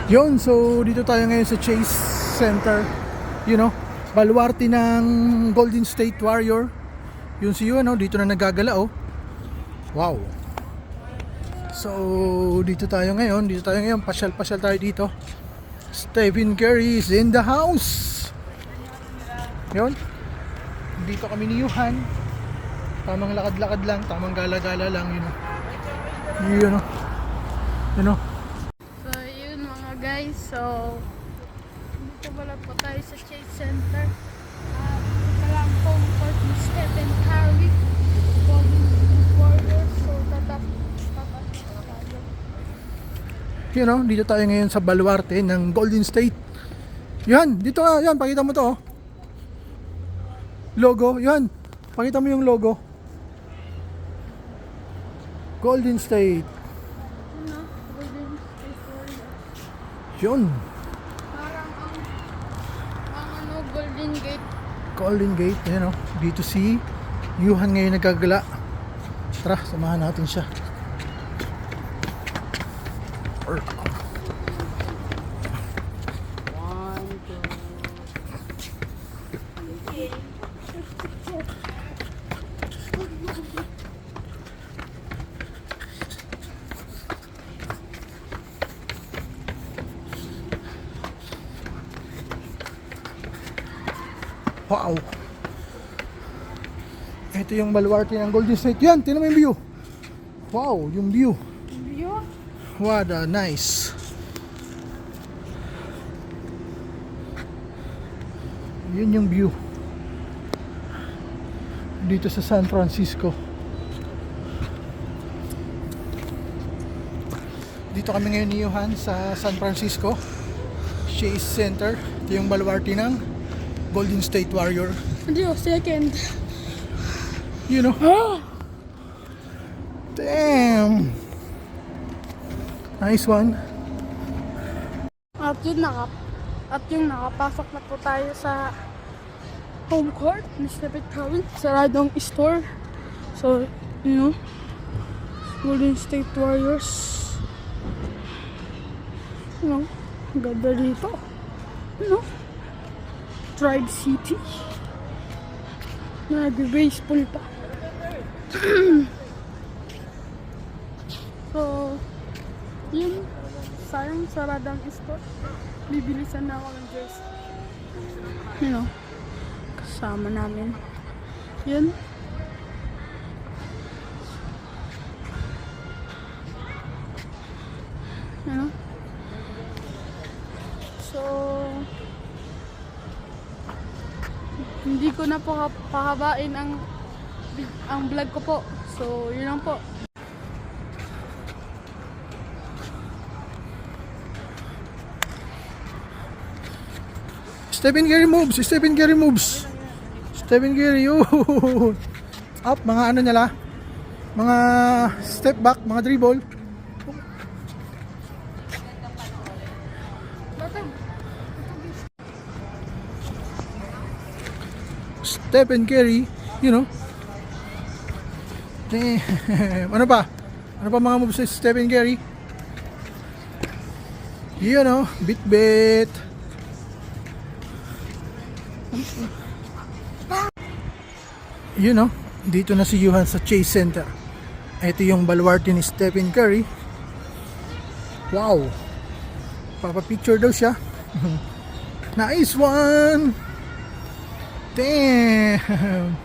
Yun, so dito tayo ngayon sa Chase Center. You know, baluarte ng Golden State Warrior. Yun si Yuhan, dito na nagagala, oh. Wow. So dito tayo ngayon, pasyal-pasyal tayo dito. Stephen Curry is in the house. Yun. Dito kami ni Yuhan. Tamang lakad-lakad lang, tamang gala-gala lang, you know. You know. So yun mga guys, so dito pala po tayo sa Chase Center. Ito lang po ang court ni Stephen Curry, Golden State Warriors. So tatapos tayo. You know, dito tayo ngayon sa baluarte ng Golden State. Yan, dito nga, yan, pakita mo to, oh. Logo, yan. Pakita mo yung logo. Golden State. Ano? Golden State Warriors. Yun. Parang ang Golden Gate. Golden Gate, yan, oh. Dito si Yuhan ngayon nagagala. Tara, samahan natin siya. Wow. Ito yung baluarte ng Golden State. Yan, tingnan mo yung view. Wow, yung view. View? What a nice. Yun yung view. Dito sa San Francisco. Dito kami ngayon ni Yuhan sa San Francisco Chase Center. Ito yung baluarte ng Golden State Warrior. Hindi, second. You know? Damn. Nice one. At yung nakapasok na po tayo sa home court ni Stephen Curry, saradong store. So, you know, Golden State Warriors. You know, ganda dito. You know, Tribe City. Nag-baseball pa. So, yun. Sayang saradang store. Bibilisan na ako ng jersey. You know, kasama namin. Yun. You know. So, hindi ko na po pahabain ang vlog ko po. So, yun lang po. Stephen Curry moves. Stephen Curry, yun. Up, mga ano nila. Mga step back, mga dribble. Stephen Curry, you know. Damn. Ano pa mga moves sa Stephen Curry? You know, bit. You know, dito na si Yuhan sa Chase Center. Ito yung baluarte ni Stephen Curry. Wow. Papa-picture daw siya. Nice one. Damn.